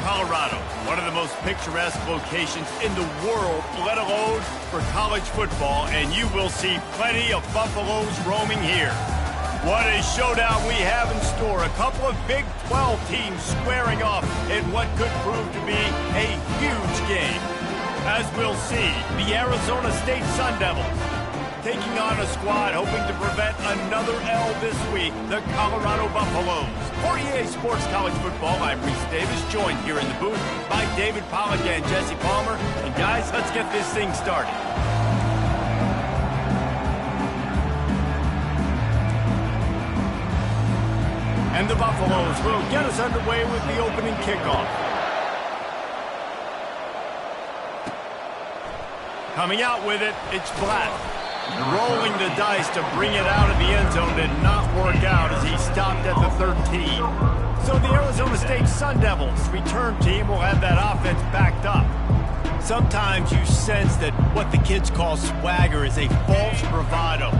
Colorado, one of the most picturesque locations in the world, let alone for college football, and you will see plenty of Buffaloes roaming here. What a showdown we have in store. A couple of Big 12 teams squaring off in what could prove to be a huge game. As we'll see, the Arizona State Sun Devils taking on a squad hoping to prevent another L this week, the Colorado Buffaloes. For EA Sports College Football, I'm Reese Davis, joined here in the booth by David Pollack and Jesse Palmer. And guys, let's get this thing started. And the Buffaloes will get us underway with the opening kickoff. Coming out with it, it's Black. Rolling the dice to bring it out of the end zone did not work out as he stopped at the 13. So the Arizona State Sun Devils return team will have that offense backed up. Sometimes you sense that what the kids call swagger is a false bravado.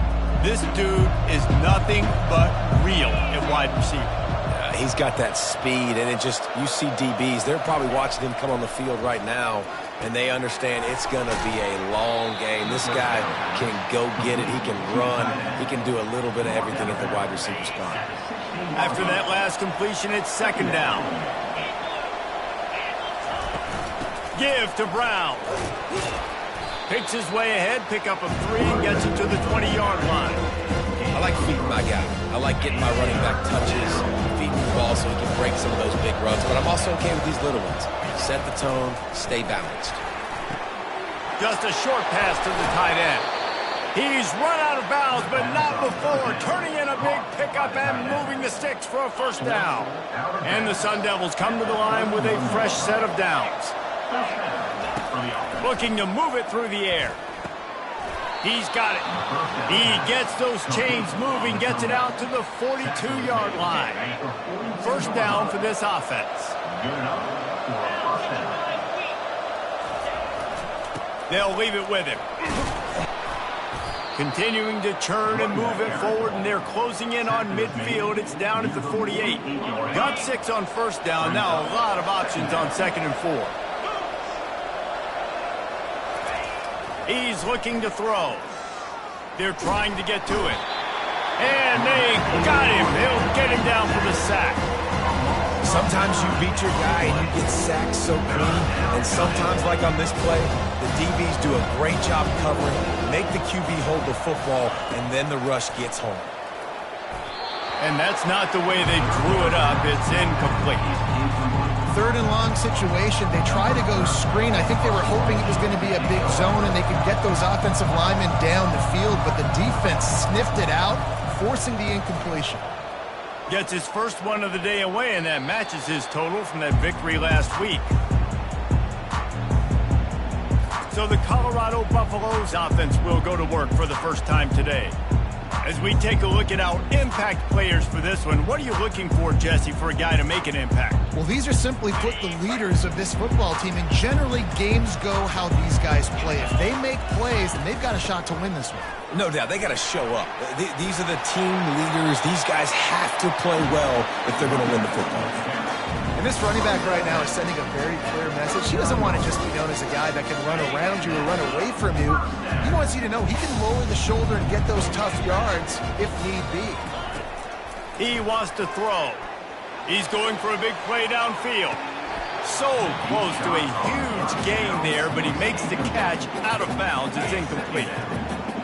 This dude is nothing but real at wide receiver. He's got that speed, and you see DBs, they're probably watching him come on the field right now, and they understand it's going to be a long game. This guy can go get it. He can run. He can do a little bit of everything at the wide receiver spot. After that last completion, it's second down. Give to Brown. Picks his way ahead, pick up a 3, and gets it to the 20-yard line. I like feeding my guy. I like getting my running back touches, feeding the ball so he can break some of those big runs, but I'm also okay with these little ones. Set the tone, stay balanced. Just a short pass to the tight end. He's run out of bounds, but not before turning in a big pickup and moving the sticks for a first down. And the Sun Devils come to the line with a fresh set of downs. Looking to move it through the air. He's got it. He gets those chains moving, gets it out to the 42-yard line. First down for this offense. They'll leave it with him. Continuing to churn and move it forward, and they're closing in on midfield. It's down at the 48. Got 6 on first down. Now a lot of options on 2nd and 4. He's looking to throw. They're trying to get to it. And they got him. They'll get him down for the sack. Sometimes you beat your guy and you get sacked so clean. And sometimes, like on this play, the DBs do a great job covering, make the QB hold the football, and then the rush gets home. And that's not the way they drew it up. It's incomplete. 3rd and long situation. They try to go screen. I think they were hoping it was going to be a big zone and they could get those offensive linemen down the field, but the defense sniffed it out, forcing the incompletion. Gets his first one of the day away, and that matches his total from that victory last week. So the Colorado Buffaloes offense will go to work for the first time today. As we take a look at our impact players for this one, what are you looking for, Jesse, for a guy to make an impact? Well, these are simply put the leaders of this football team, and generally games go how these guys play. If they make plays, then they've got a shot to win this one. No doubt, they got to show up. These are the team leaders. These guys have to play well if they're going to win the football game. And this running back right now is sending a very clear message. He doesn't want to just be known as a guy that can run around you or run away from you. He wants you to know he can lower the shoulder and get those tough yards if need be. He wants to throw. He's going for a big play downfield. So close to a huge gain there, but he makes the catch out of bounds. It's incomplete.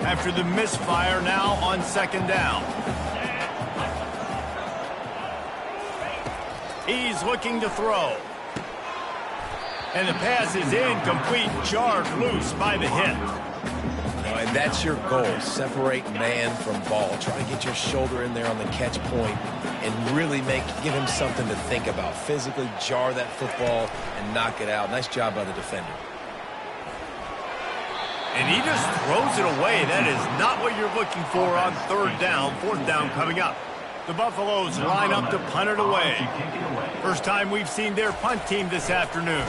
After the misfire, now on 2nd down. He's looking to throw. And the pass is incomplete, jarred loose by the hit. And that's your goal. Separate man from ball. Try to get your shoulder in there on the catch point and really give him something to think about. Physically jar that football and knock it out. Nice job by the defender. And he just throws it away. That is not what you're looking for on 3rd down. 4th down coming up. The Buffaloes line up to punt it away. First time we've seen their punt team this afternoon.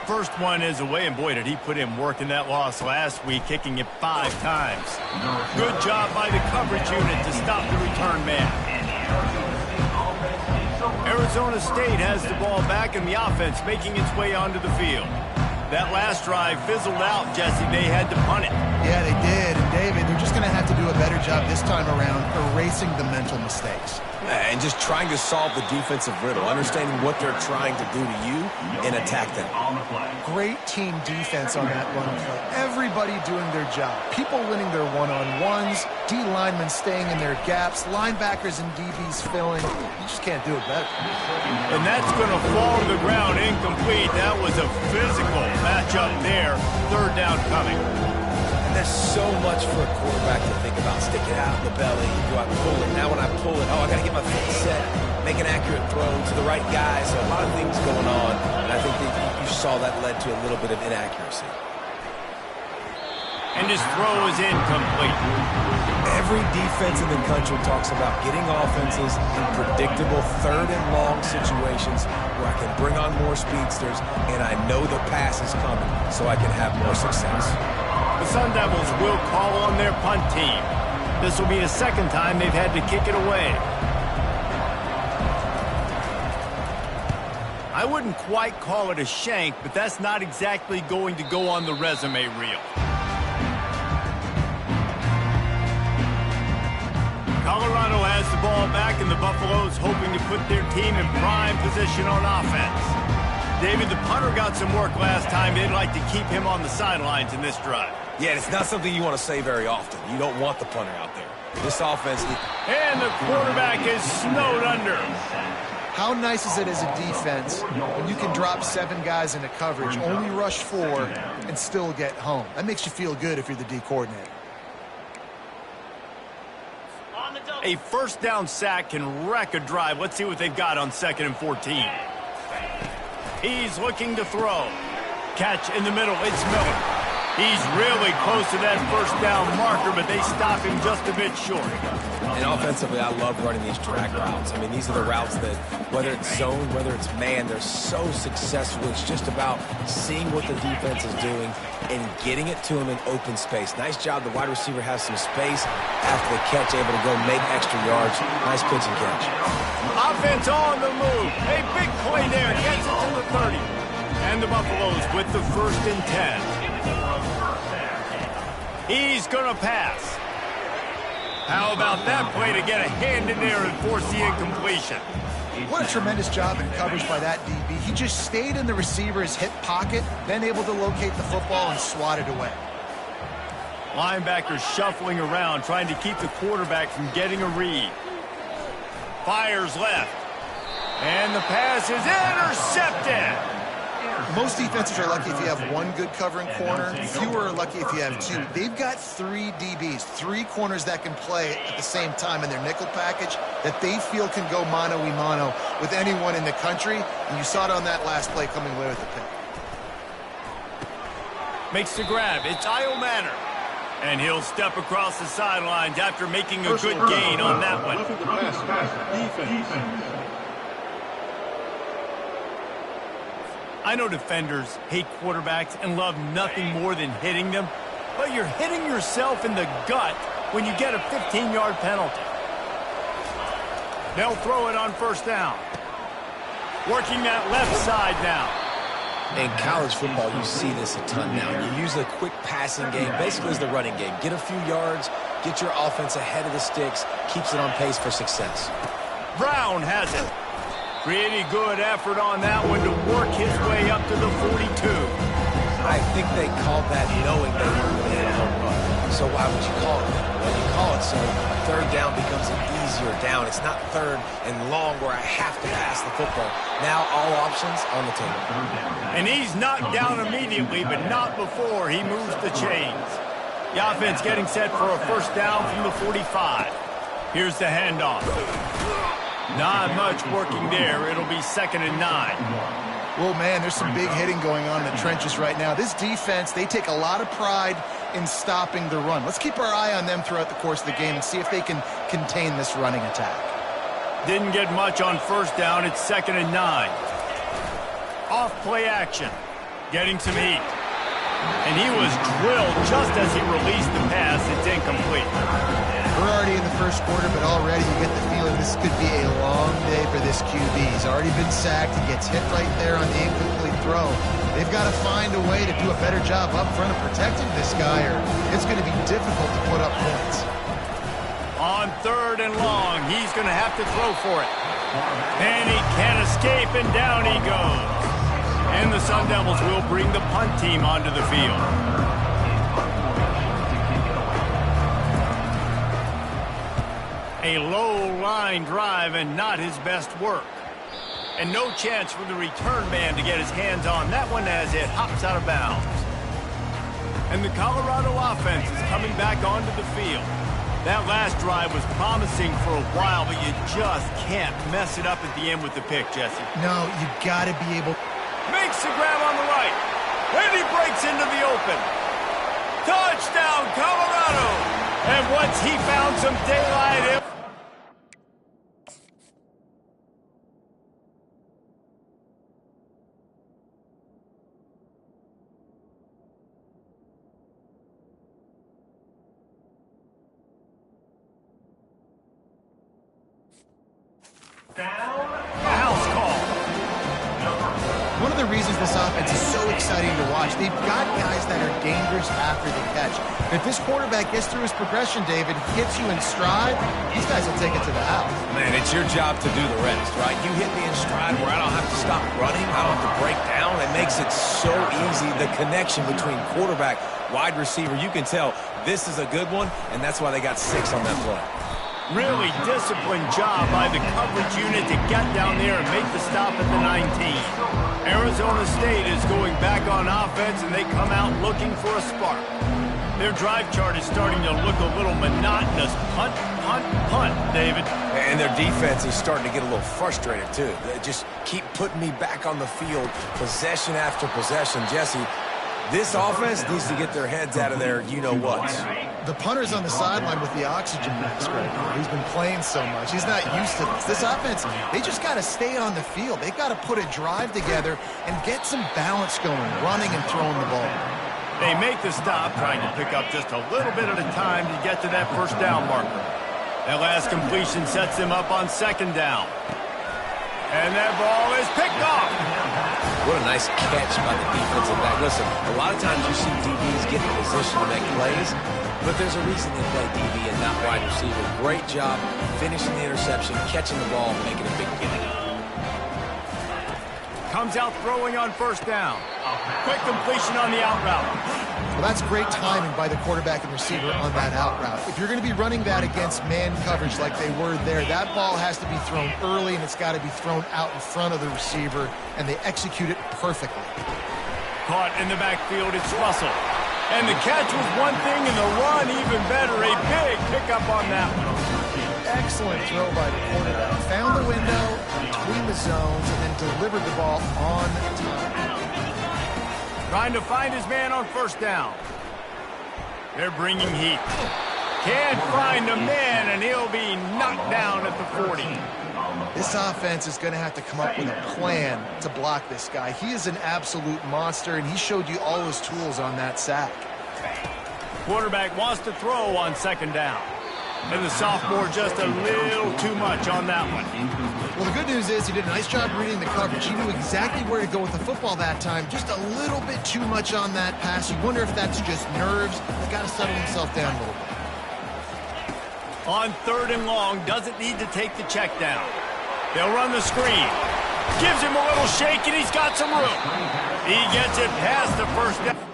First one is away, and boy, did he put in work in that loss last week, kicking it 5 times. Good job by the coverage unit to stop the return man. Arizona State has the ball back and the offense making its way onto the field. That last drive fizzled out, Jesse. They had to punt it. Yeah, they did. And, David, they're just going to have to do a better job this time around erasing the mental mistakes. And just trying to solve the defensive riddle, understanding what they're trying to do to you and attack them. Great team defense on that run play. Everybody doing their job. People winning their one-on-ones, D linemen staying in their gaps, linebackers and DBs filling. You just can't do it better. And that's going to fall to the ground incomplete. That was a physical matchup there. Third down coming. There's so much for a quarterback to think about. Stick it out in the belly, go out and pull it. Now when I pull it, I got to get my feet set, make an accurate throw to the right guy. So a lot of things going on, and I think that you saw that led to a little bit of inaccuracy. And his throw is incomplete. Every defense in the country talks about getting offenses in predictable third and long situations where I can bring on more speedsters and I know the pass is coming so I can have more success. The Sun Devils will call on their punt team. This will be the second time they've had to kick it away. I wouldn't quite call it a shank, but that's not exactly going to go on the resume reel. Colorado has the ball back, and the Buffaloes hoping to put their team in prime position on offense. David, the punter got some work last time. They'd like to keep him on the sidelines in this drive. Yeah, it's not something you want to say very often. You don't want the punter out there. This offense... And the quarterback is snowed under. How nice is it as a defense when you can drop 7 guys into coverage, only rush 4, and still get home? That makes you feel good if you're the D coordinator. A first down sack can wreck a drive. Let's see what they've got on 2nd and 14. He's looking to throw. Catch in the middle. It's Miller. He's really close to that first down marker, but they stop him just a bit short. And offensively, I love running these track routes. I mean, these are the routes that, whether it's zone, whether it's man, they're so successful. It's just about seeing what the defense is doing and getting it to him in open space. Nice job. The wide receiver has some space after the catch, able to go make extra yards. Nice pitch and catch. Offense on the move. A big play there. Gets it to the 30. And the Buffaloes with the 1st and 10. He's going to pass. How about that play to get a hand in there and force the incompletion? What a tremendous job in coverage by that DB. He just stayed in the receiver's hip pocket, then able to locate the football and swat it away. Linebackers shuffling around, trying to keep the quarterback from getting a read. Fires left. And the pass is intercepted. Most defenses are lucky if you have 1 good covering corner. Fewer are lucky if you have 2. They've got 3 DBs, 3 corners that can play at the same time in their nickel package that they feel can go mano-a-mano with anyone in the country. And you saw it on that last play coming away with the pick. Makes the grab. It's Io Manor. And he'll step across the sidelines after making a good gain on that one. I know defenders hate quarterbacks and love nothing more than hitting them, but you're hitting yourself in the gut when you get a 15-yard penalty. They'll throw it on 1st down. Working that left side now. In college football, you see this a ton now. You use a quick passing game, basically as the running game. Get a few yards, get your offense ahead of the sticks, keeps it on pace for success. Brown has it. Pretty good effort on that one to work his way up to the 42. I think they called that knowing they were going to hit a home run. So why would you call it that? Well, you call it so 3rd down becomes an easier down. It's not 3rd and long where I have to pass the football. Now all options on the table. And he's knocked down immediately, but not before he moves the chains. The offense getting set for a 1st down from the 45. Here's the handoff. Not much working there. It'll be 2nd and 9. Well, man, there's some big hitting going on in the trenches right now. This defense, they take a lot of pride in stopping the run. Let's keep our eye on them throughout the course of the game and see if they can contain this running attack. Didn't get much on 1st down. It's 2nd and 9. Off play action. Getting some heat. And he was drilled just as he released the pass. It's incomplete. We're already in the first quarter, but already you get the feeling this could be a long day for this QB. He's already been sacked. He gets hit right there on the incomplete throw. They've got to find a way to do a better job up front of protecting this guy, or it's going to be difficult to put up points. On 3rd and long, he's going to have to throw for it. And he can't escape, and down he goes. And the Sun Devils will bring the punt team onto the field. A low line drive and not his best work. And no chance for the return man to get his hands on that one as it hops out of bounds. And the Colorado offense is coming back onto the field. That last drive was promising for a while, but you just can't mess it up at the end with the pick, Jesse. No, you got to be able. Makes the grab on the right. And he breaks into the open. Touchdown, Colorado! And once he found some daylight, house call. One of the reasons this offense is so exciting to watch, they've got guys that are dangerous after the catch. If this quarterback gets through his progression, David, hits you in stride, these guys will take it to the house. Man, it's your job to do the rest, right? You hit me in stride where I don't have to stop running. I don't have to break down. It makes it so easy. The connection between quarterback, wide receiver, you can tell this is a good one, and that's why they got 6 on that play. Really disciplined job by the coverage unit to get down there and make the stop at the 19. Arizona State is going back on offense, and they come out looking for a spark. Their drive chart is starting to look a little monotonous. Punt, punt, punt, David. And their defense is starting to get a little frustrated, too. They just keep putting me back on the field, possession after possession. Jesse, this offense needs to get their heads out of there, you-know-what. The punter's on the sideline with the oxygen mask right now. He's been playing so much. He's not used to this. This offense, they just got to stay on the field. They've got to put a drive together and get some balance going, running and throwing the ball. They make the stop, trying to pick up just a little bit at a time to get to that first down marker. That last completion sets them up on 2nd down. And that ball is picked off. What a nice catch by the defensive back. Listen, a lot of times you see DBs get in position to make plays, but there's a reason they play DB and not wide receiver. Great job finishing the interception, catching the ball, making a big play. Comes out throwing on 1st down. Quick completion on the out route. Well, that's great timing by the quarterback and receiver on that out route. If you're going to be running that against man coverage like they were there, that ball has to be thrown early, and it's got to be thrown out in front of the receiver, and they execute it perfectly. Caught in the backfield, it's Russell. And the catch was one thing, and the run even better. A big pickup on that one. Excellent throw by the quarterback. Found the window between the zones and then delivered the ball on time. Trying to find his man on 1st down. They're bringing heat. Can't find a man, and he'll be knocked down at the 40. This offense is going to have to come up with a plan to block this guy. He is an absolute monster, and he showed you all his tools on that sack. Quarterback wants to throw on 2nd down. And the sophomore just a little too much on that one. Well, the good news is he did a nice job reading the coverage. He knew exactly where to go with the football that time. Just a little bit too much on that pass. You wonder if that's just nerves. He's got to settle himself down a little bit. On 3rd and long, doesn't need to take the check down. They'll run the screen. Gives him a little shake, and he's got some room. He gets it past the 1st down.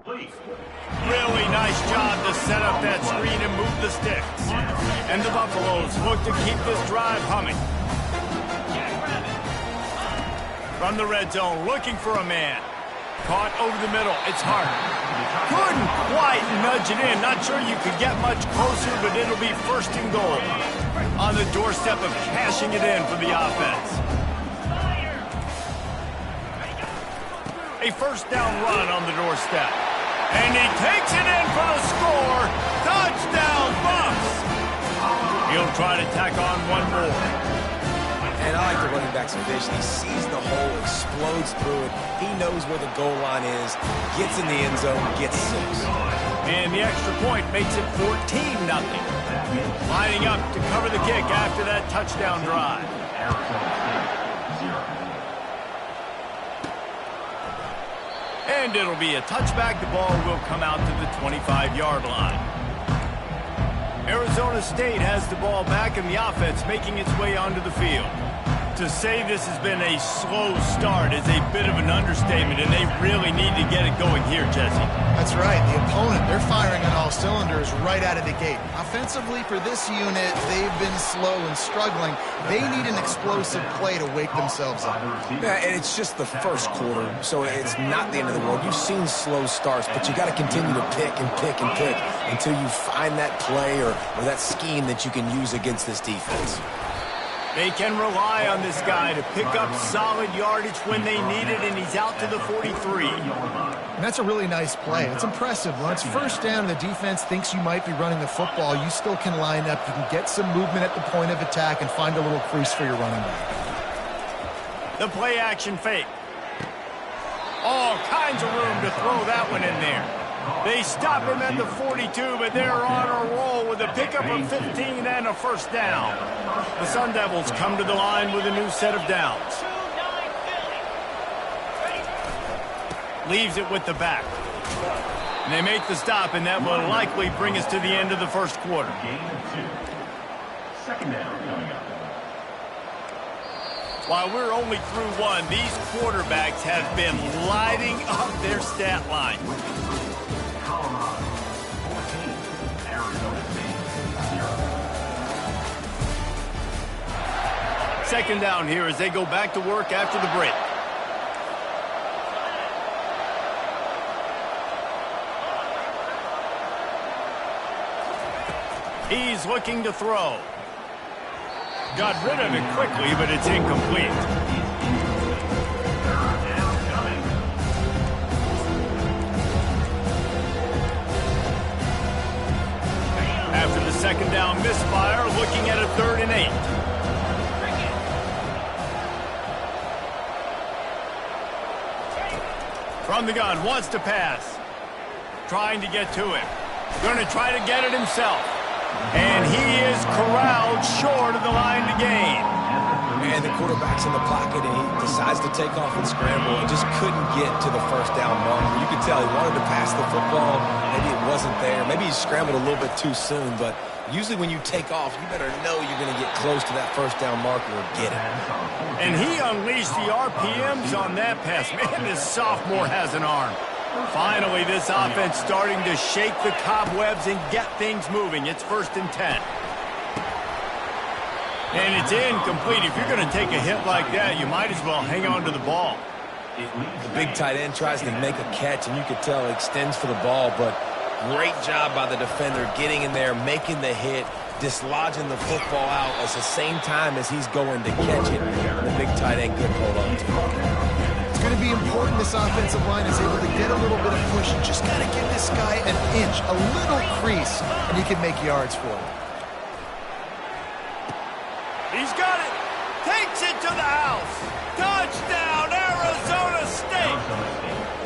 Really nice job to set up that screen and move the sticks. And the Buffaloes look to keep this drive humming. From the red zone, looking for a man. Caught over the middle. It's hard. Couldn't quite nudge it in. Not sure you could get much closer, but it'll be 1st and goal. On the doorstep of cashing it in for the offense. A first down run on the doorstep. And he takes it in for the score. Touchdown, Bucs! He'll try to tack on one more. And I like the running back's vision. He sees the hole, explodes through it. He knows where the goal line is, gets in the end zone, gets 6. And the extra point makes it 14-0. Lining up to cover the kick after that touchdown drive. And it'll be a touchback. The ball will come out to the 25-yard line. Arizona State has the ball back and the offense making its way onto the field. To say this has been a slow start is a bit of an understatement, and they really need to get it going here, Jesse. That's right. The opponent, they're firing on all cylinders right out of the gate. Offensively, for this unit, they've been slow and struggling. They need an explosive play to wake themselves up. Yeah, and it's just the first quarter, so it's not the end of the world. You've seen slow starts, but you got to continue to pick and pick and pick until you find that play or that scheme that you can use against this defense. They can rely on this guy to pick up solid yardage when they need it, and he's out to the 43. And that's a really nice play. It's impressive. When it's first down and the defense thinks you might be running the football, you still can line up. You can get some movement at the point of attack and find a little crease for your running back. The play action fake. All kinds of room to throw that one in there. They stop him at the 42, but they're on a roll with a pickup of 15 and a first down. The Sun Devils come to the line with a new set of downs. Leaves it with the back. And they make the stop, and that will likely bring us to the end of the first quarter. Second down coming up. While we're only through one, these quarterbacks have been lighting up their stat line. Second down here as they go back to work after the break. He's looking to throw. Got rid of it quickly, but it's incomplete. After the second down misfire, looking at a 3rd and 8. From the gun, wants to pass. Trying to get to him. Going to try to get it himself. And he is corralled short of the line to gain. And the quarterback's in the pocket, and he decides to take off and scramble and just couldn't get to the first down marker. You could tell he wanted to pass the football. Maybe it wasn't there. Maybe he scrambled a little bit too soon. But usually when you take off, you better know you're going to get close to that first down marker or get it. And he unleashed the RPMs on that pass. Man, this sophomore has an arm. Finally, this offense starting to shake the cobwebs and get things moving. It's 1st and 10. And it's incomplete. If you're going to take a hit like that, you might as well hang on to the ball. The big tight end tries to make a catch, and you could tell he extends for the ball, but great job by the defender getting in there, making the hit, dislodging the football out at the same time as he's going to catch it. The big tight end couldn't hold on to it. It's going to be important this offensive line is able to get a little bit of push and just got to give this guy an inch, a little crease, and he can make yards for him. He's got it. Takes it to the house. Touchdown, Arizona State.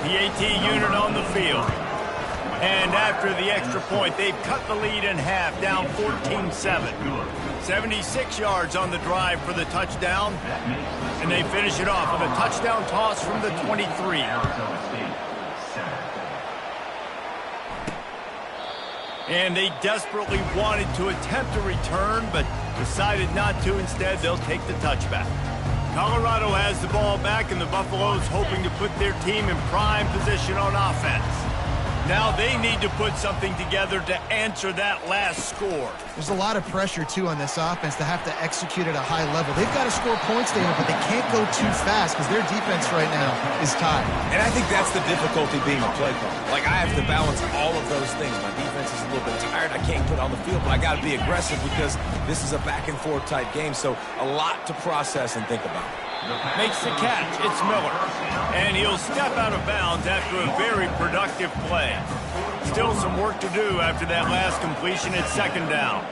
The AT unit on the field. And after the extra point, they've cut the lead in half, down 14-7. 76 yards on the drive for the touchdown. And they finish it off with a touchdown toss from the 23. And they desperately wanted to attempt a return, but decided not to. Instead, they'll take the touchback. Colorado has the ball back, and the Buffaloes hoping to put their team in prime position on offense. Now they need to put something together to answer that last score. There's a lot of pressure, too, on this offense to have to execute at a high level. They've got to score points there, but they can't go too fast because their defense right now is tied. And I think that's the difficulty being a play caller. Like, I have to balance all of those things. My defense is a little bit tired. I can't put on the field, but I got to be aggressive because this is a back-and-forth type game, so a lot to process and think about. Makes the catch. It's Miller. And he'll step out of bounds after a very productive play. Still some work to do after that last completion at second down.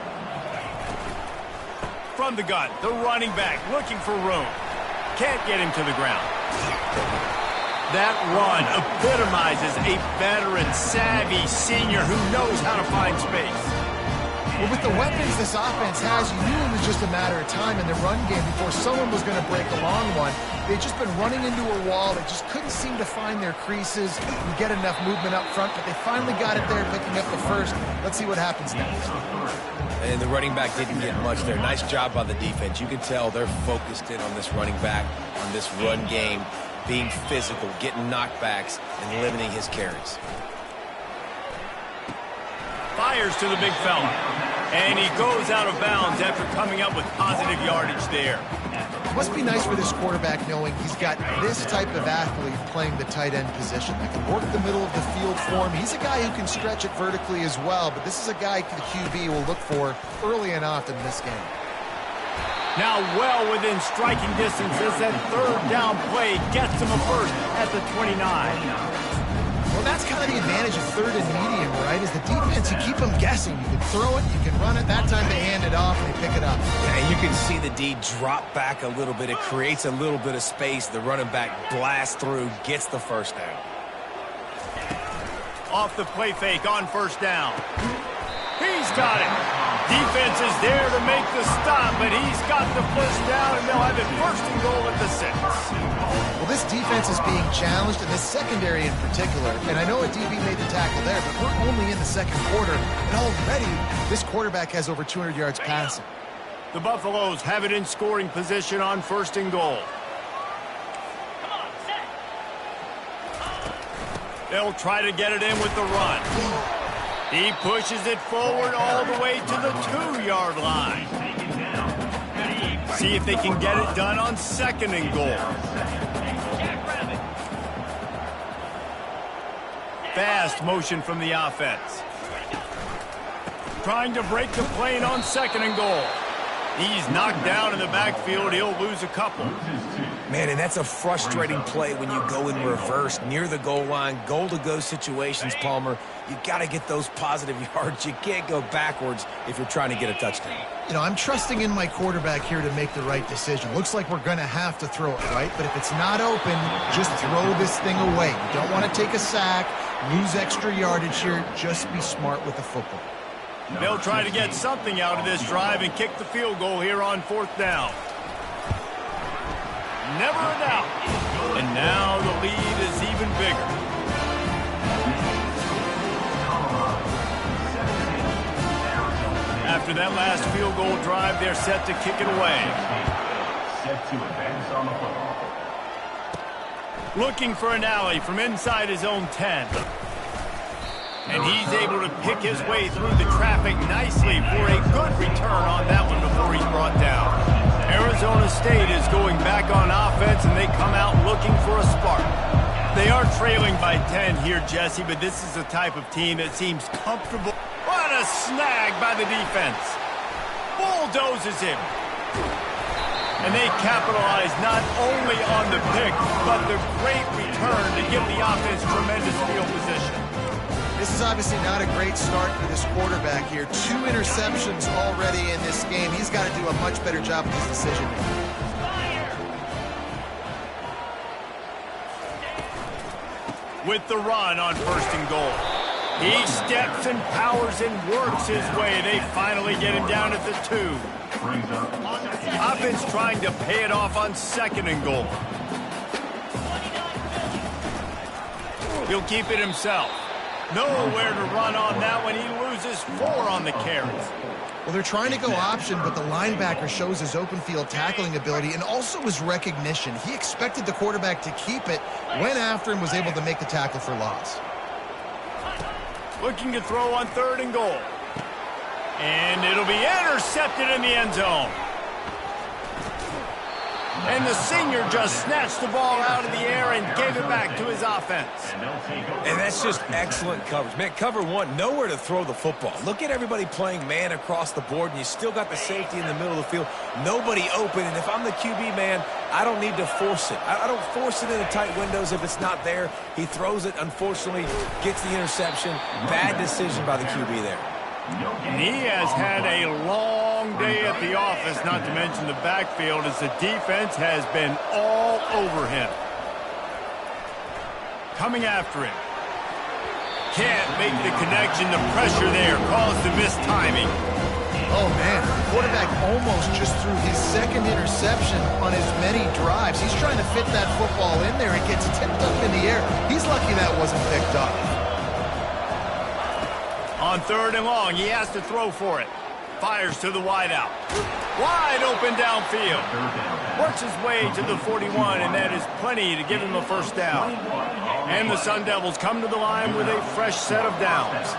From the gun, the running back looking for room. Can't get him to the ground. That run epitomizes a veteran, savvy senior who knows how to find space. Well, with the weapons this offense has, you knew it was just a matter of time in the run game before someone was going to break a long one. They'd just been running into a wall. They just couldn't seem to find their creases and get enough movement up front, but they finally got it there, picking up the first. Let's see what happens next. And the running back didn't get much there. Nice job by the defense. You can tell they're focused in on this running back, on this run game, being physical, getting knockbacks, and limiting his carries. Fires to the big fella. And he goes out of bounds after coming up with positive yardage there. It must be nice for this quarterback knowing he's got this type of athlete playing the tight end position that can work the middle of the field for him. He's a guy who can stretch it vertically as well, but this is a guy the QB will look for early and often in this game. Now well within striking distance as that third down play gets him a first at the 29. Well, that's kind of the advantage of third and medium, right? Is the defense, you keep them guessing. You can throw it, you can run it. That time they hand it off and they pick it up. And you can see the D drop back a little bit. It creates a little bit of space. The running back blasts through, gets the first down. Off the play fake on first down. He's got it. Defense is there to make the stop, but he's got the first down, and they'll have it first and goal at the 6. Well, this defense is being challenged, and this secondary in particular. And I know a DB made the tackle there, but we're only in the second quarter, and already this quarterback has over 200 yards passing. The Buffaloes have it in scoring position on first and goal. They'll try to get it in with the run. He pushes it forward all the way to the 2-yard line. See if they can get it done on second and goal. Fast motion from the offense. Trying to break the plane on second and goal. He's knocked down in the backfield. He'll lose a couple. Man, and that's a frustrating play when you go in reverse near the goal line, goal-to-go situations, Palmer. You got to get those positive yards. You can't go backwards if you're trying to get a touchdown. You know, I'm trusting in my quarterback here to make the right decision. Looks like we're going to have to throw it, right? But if it's not open, just throw this thing away. You don't want to take a sack, lose extra yardage here. Just be smart with the football. They'll try to get something out of this drive and kick the field goal here on fourth down. Never a doubt. And now the lead is even bigger. After that last field goal drive, they're set to kick it away. Set to advance on the football. Looking for an alley from inside his own 10. And he's able to pick his way through the traffic nicely for a good return on that one before he's brought down. Arizona State is going back on offense, and they come out looking for a spark. They are trailing by 10 here, Jesse, but this is the type of team that seems comfortable. What a snag by the defense. Bulldozes him. And they capitalize not only on the pick, but the great return to give the offense tremendous field position. This is obviously not a great start for this quarterback here. 2 interceptions already in this game. He's got to do a much better job with his decision making. With the run on first and goal. He steps and powers and works his way. They finally get him down at the 2. Offense trying to pay it off on second and goal. He'll keep it himself. Nowhere to run on that one. He loses 4 on the carries. Well, they're trying to go option, but the linebacker shows his open field tackling ability and also his recognition. He expected the quarterback to keep it, went after him, was able to make the tackle for loss. Looking to throw on third and goal. And it'll be intercepted in the end zone. And the senior just snatched the ball out of the air and gave it back to his offense. And that's just excellent coverage. Man, cover one, nowhere to throw the football. Look at everybody playing man across the board, and you still got the safety in the middle of the field. Nobody open, and if I'm the QB, man, I don't need to force it. I don't force it in the tight windows if it's not there. He throws it, unfortunately, gets the interception. Bad decision by the QB there. And he has had a long day at the office, not to mention the backfield, as the defense has been all over him. Coming after him. Can't make the connection. The pressure there caused the missed timing. Oh, man. The quarterback almost just threw his second interception on as many drives. He's trying to fit that football in there. It gets tipped up in the air. He's lucky that wasn't picked up. On 3rd and long, he has to throw for it. Fires to the wideout. Wide open downfield. Works his way to the 41, and that is plenty to give him a first down. And the Sun Devils come to the line with a fresh set of downs.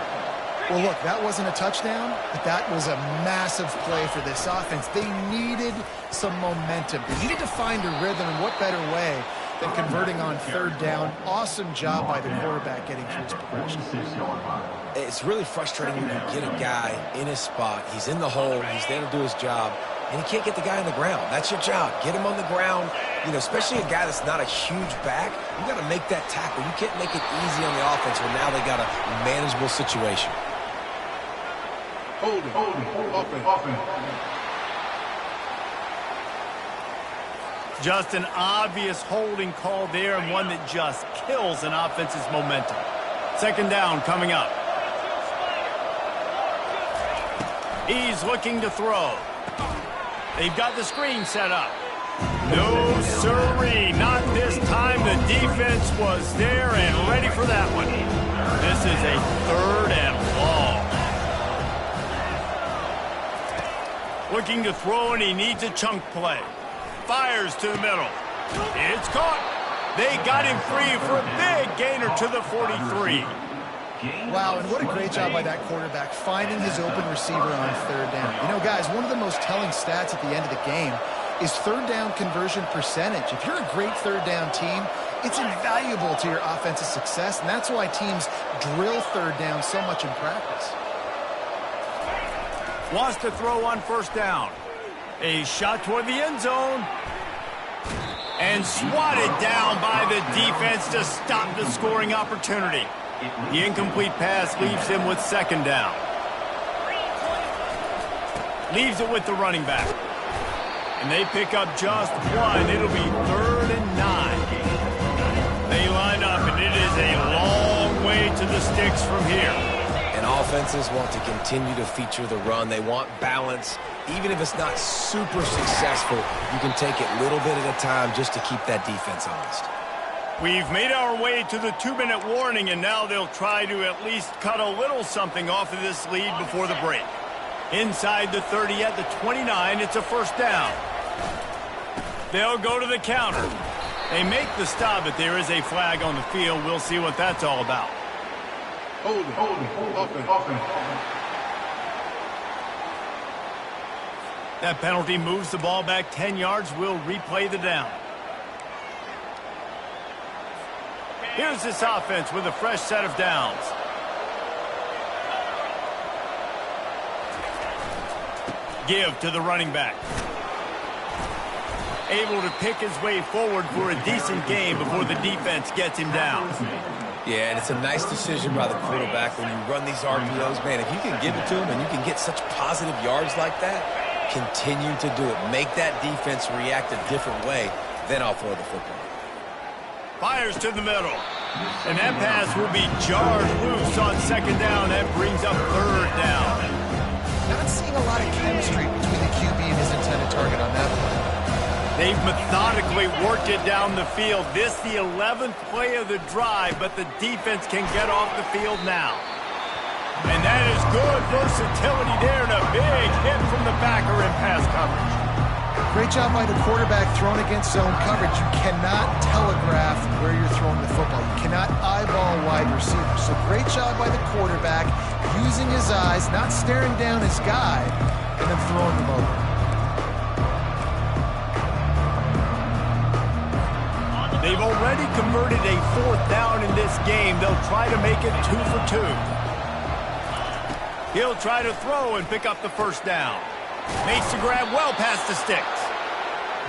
Well, look, that wasn't a touchdown, but that was a massive play for this offense. They needed some momentum. They needed to find a rhythm, and what better way than converting on 3rd down. Awesome job by the quarterback getting through his progression. It's really frustrating when you get a guy in his spot. He's in the hole. He's there to do his job, and you can't get the guy on the ground. That's your job. Get him on the ground. You know, especially a guy that's not a huge back. You got to make that tackle. You can't make it easy on the offense when now they got a manageable situation. Hold it. Just an obvious holding call there, and one that just kills an offense's momentum. 2nd down coming up. He's looking to throw. They've got the screen set up. No sirree, not this time. The defense was there and ready for that one. This is a 3rd and long. Looking to throw, and he needs a chunk play. Fires to the middle. It's caught. They got him free for a big gainer to the 43. Wow, and what a great job by that quarterback finding his open receiver on 3rd down. You know, guys, one of the most telling stats at the end of the game is 3rd down conversion percentage. If you're a great 3rd down team, it's invaluable to your offensive success, and that's why teams drill 3rd down so much in practice. Wants to throw on 1st down. A shot toward the end zone. And swatted down by the defense to stop the scoring opportunity. The incomplete pass leaves him with 2nd down. Leaves it with the running back. And they pick up just one. It'll be 3rd and 9. They line up, and it is a long way to the sticks from here. And offenses want to continue to feature the run. They want balance. Even if it's not super successful, you can take it little bit at a time just to keep that defense honest. We've made our way to the 2-minute warning, and now they'll try to at least cut a little something off of this lead before the break. Inside the 30 at the 29, it's a 1st down. They'll go to the counter. They make the stop, but there is a flag on the field. We'll see what that's all about. Hold it. That penalty moves the ball back 10 yards. We'll replay the down. Here's this offense with a fresh set of downs. Give to the running back. Able to pick his way forward for a decent game before the defense gets him down. Yeah, and it's a nice decision by the quarterback when you run these RPOs. Man, if you can give it to him and you can get such positive yards like that, continue to do it. Make that defense react a different way, then I'll throw the football. Fires to the middle. And that pass will be jarred loose on 2nd down. That brings up 3rd down. Not seeing a lot of chemistry between the QB and his intended target on that play. They've methodically worked it down the field. This the 11th play of the drive, but the defense can get off the field now. And that is good versatility there, and a big hit from the backer in pass coverage. Great job by the quarterback throwing against zone coverage. You cannot telegraph where you're throwing the football. You cannot eyeball wide receivers. So great job by the quarterback using his eyes, not staring down his guy, and then throwing them over. already converted a 4th down in this game. They'll try to make it 2 for 2. He'll try to throw and pick up the 1st down. Makes the grab well past the sticks.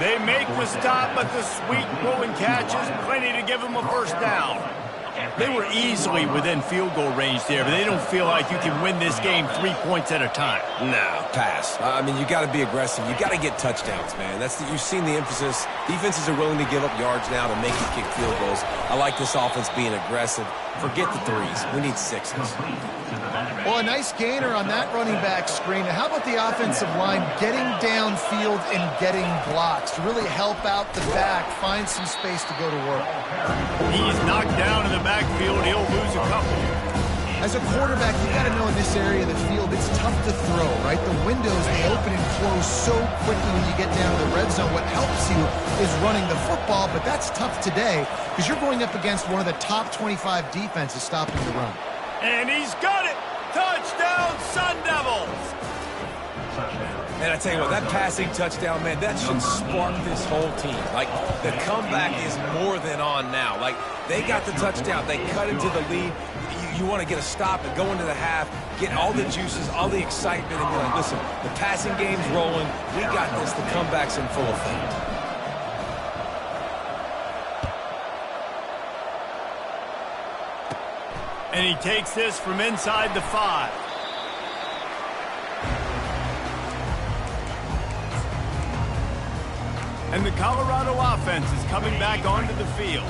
They make the stop, but the sweet rolling catch is plenty to give them a 1st down. They were easily within field goal range there, but they don't feel like you can win this game 3 points at a time. No, pass. I mean, you got to be aggressive. You got to get touchdowns, man. You've seen the emphasis. Defenses are willing to give up yards now to make you kick field goals. I like this offense being aggressive. Forget the 3s. We need 6s. Well, a nice gainer on that running back screen. How about the offensive line getting downfield and getting blocks to really help out the back, find some space to go to work? He's knocked down in the backfield. He'll lose a couple. As a quarterback, you got to know in this area of the field, it's tough to throw, right? The windows, they open and close so quickly when you get down to the red zone. What helps you is running the football, but that's tough today because you're going up against one of the top 25 defenses stopping the run. And he's got it! Touchdown, Sun Devils! And I tell you what, that passing touchdown, man, that should spark this whole team. Like, the comeback is more than on now. Like, they got the touchdown. They cut into the lead. You want to get a stop and go into the half, get all the juices, all the excitement, and be like, listen, the passing game's rolling. We got this. The comeback's in full effect. And he takes this from inside the 5. And the Colorado offense is coming back onto the field.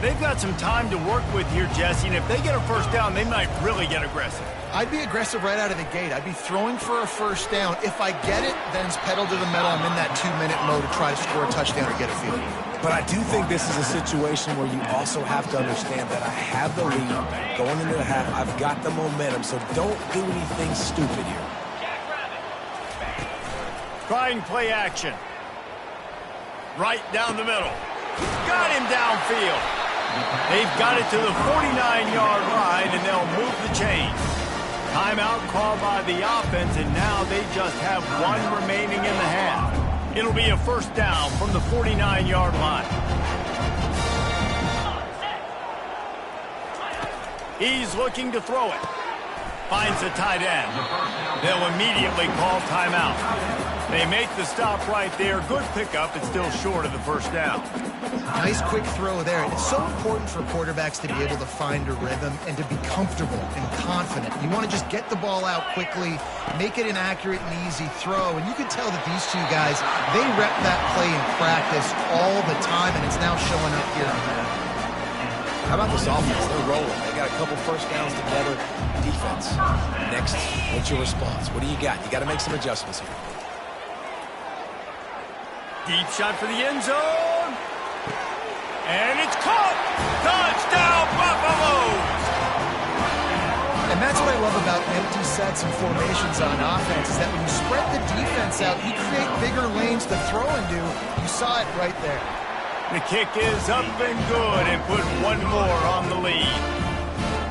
They've got some time to work with here, Jesse, and if they get a 1st down, they might really get aggressive. I'd be aggressive right out of the gate. I'd be throwing for a 1st down. If I get it, then it's pedal to the metal. I'm in that 2-minute mode to try to score a touchdown or get a field goal. But I do think this is a situation where you also have to understand that I have the lead going into the half. I've got the momentum, so don't do anything stupid here. Trying play action. Right down the middle. Got him downfield. They've got it to the 49-yard line, and they'll move the chain. Timeout called by the offense, and now they just have 1 remaining in the half. It'll be a 1st down from the 49-yard line. He's looking to throw it. Finds a tight end. They'll immediately call timeout. They make the stop right there. Good pickup. It's still short of the 1st down. Nice quick throw there. It's so important for quarterbacks to be able to find a rhythm and to be comfortable and confident. You want to just get the ball out quickly, make it an accurate and easy throw. And you can tell that these two guys, they rep that play in practice all the time, and it's now showing up here on that. How about this offense? They're rolling. They got a couple 1st downs together. Defense. Next, what's your response? What do you got? You got to make some adjustments here. Deep shot for the end zone. And it's caught. Touchdown, Buffaloes. And that's what I love about empty sets and formations on offense, is that when you spread the defense out, you create bigger lanes to throw into. You saw it right there. The kick is up and good, and put 1 more on the lead.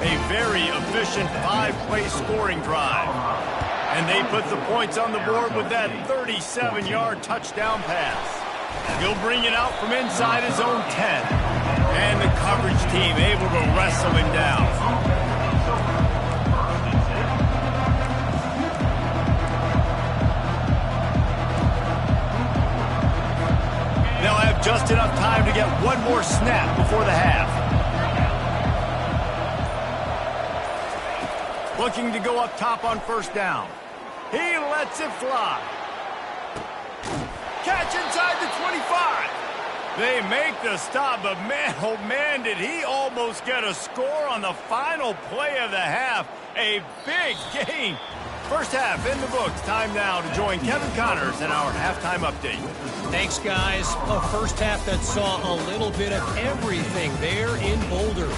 A very efficient 5-play scoring drive. And they put the points on the board with that 37-yard touchdown pass. He'll bring it out from inside his own 10. And the coverage team able to wrestle him down. They'll have just enough time to get 1 more snap before the half. Looking to go up top on 1st down. He lets it fly. Catch inside the 25. They make the stop, but man, oh man, did he almost get a score on the final play of the half. A big game. 1st half in the books. Time now to join Kevin Connors in our halftime update. Thanks, guys. A 1st half that saw a little bit of everything there in Boulder.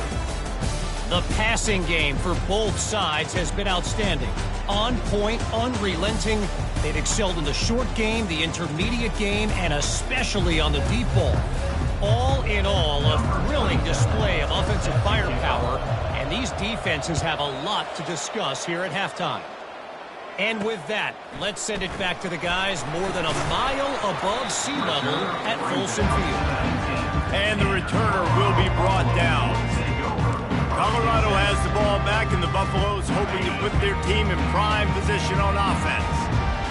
The passing game for both sides has been outstanding. On point, unrelenting. They've excelled in the short game, the intermediate game, and especially on the deep ball. All in all, a thrilling display of offensive firepower, and these defenses have a lot to discuss here at halftime. And with that, let's send it back to the guys more than a mile above sea level at Folsom Field. And the returner will be brought down. Colorado has the ball back, and the Buffaloes hoping to put their team in prime position on offense.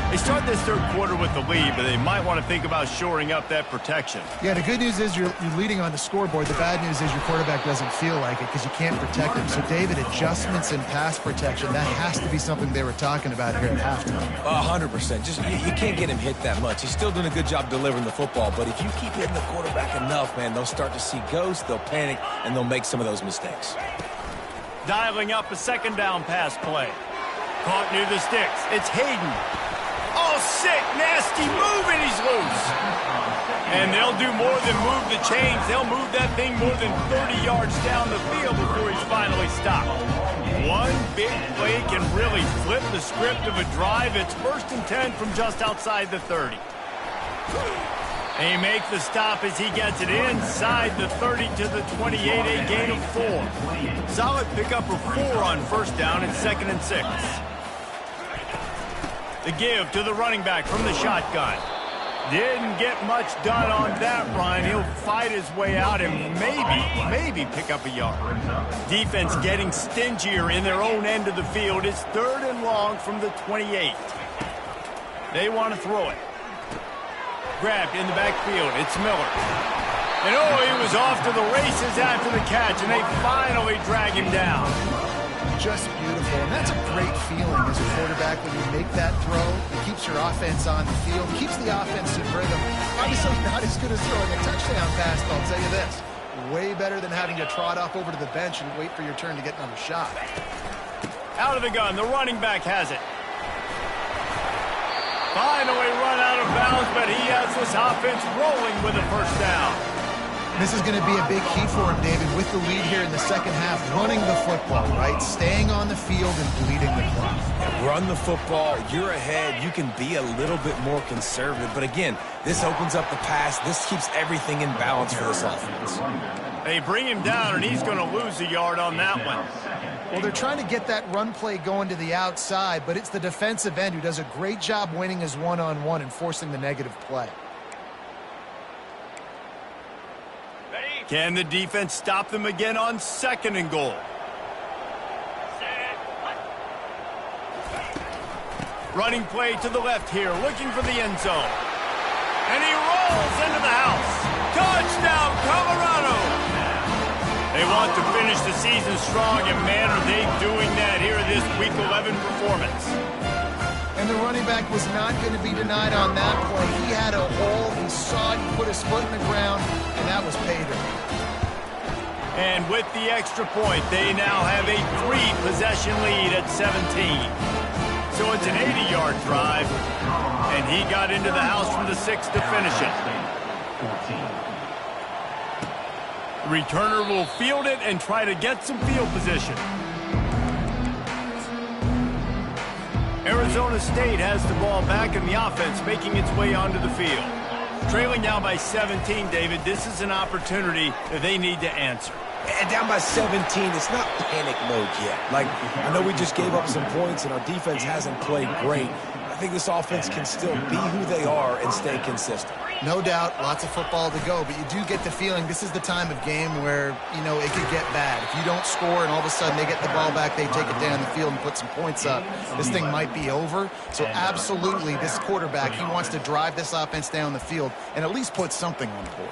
They start this third quarter with the lead, but they might want to think about shoring up that protection. Yeah, the good news is you're leading on the scoreboard. The bad news is your quarterback doesn't feel like it because you can't protect him. So, David, adjustments in pass protection, that has to be something they were talking about here at halftime. 100%. Just you can't get him hit that much. He's still doing a good job delivering the football, but if you keep hitting the quarterback enough, man, they'll start to see ghosts, they'll panic, and they'll make some of those mistakes. Dialing up a second down pass play. Caught near the sticks. It's Hayden. Oh, sick, nasty move, and he's loose. And they'll do more than move the chains. They'll move that thing more than 30 yards down the field before he's finally stopped. One big play can really flip the script of a drive. It's 1st and 10 from just outside the 30. They make the stop as he gets it inside the 30 to the 28, a gain of 4. Solid pickup of 4 on first down and 2nd and 6. The give to the running back from the shotgun. Didn't get much done on that run. He'll fight his way out and maybe pick up a yard. Defense getting stingier in their own end of the field. It's 3rd and long from the 28. They want to throw it. Grabbed in the backfield. It's Miller. And he was off to the races after the catch, and they finally drag him down. Just beautiful, and that's a great feeling as a quarterback when you make that throw. It keeps your offense on the field, keeps the offense in rhythm. Obviously not as good as throwing a touchdown pass, but I'll tell you this, way better than having to trot off over to the bench and wait for your turn to get another shot. Out of the gun, the running back has it. Finally run out of bounds, but he has this offense rolling with a first down. This is going to be a big key for him, David, with the lead here in the second half, running the football, right? Staying on the field and bleeding the clock. Yeah, run the football. You're ahead. You can be a little bit more conservative. But again, this opens up the pass. This keeps everything in balance for this offense. They bring him down, and he's going to lose a yard on that one. Well, they're trying to get that run play going to the outside, but it's the defensive end who does a great job winning his one-on-one and forcing the negative play. Can the defense stop them again on 2nd and goal? Running play to the left here, looking for the end zone. And he rolls into the house. Touchdown, Colorado! They want to finish the season strong, and man, are they doing that here in this Week 11 performance. And the running back was not going to be denied on that play. He had a hole, he saw it, he put his foot in the ground, and that was pay dirt. And with the extra point, they now have a 3-possession lead at 17. So it's an 80-yard drive, and he got into the house from the 6 to finish it. The returner will field it and try to get some field position. Arizona State has the ball back in the offense, making its way onto the field. Trailing down by 17, David, this is an opportunity that they need to answer. And down by 17, it's not panic mode yet. Like, I know we just gave up some points and our defense hasn't played great. I think this offense can still be who they are and stay consistent. No doubt, lots of football to go, but you do get the feeling this is the time of game where, it could get bad. If you don't score and all of a sudden they get the ball back, they take it down the field and put some points up, this thing might be over. So absolutely, this quarterback, he wants to drive this offense down the field and at least put something on the board.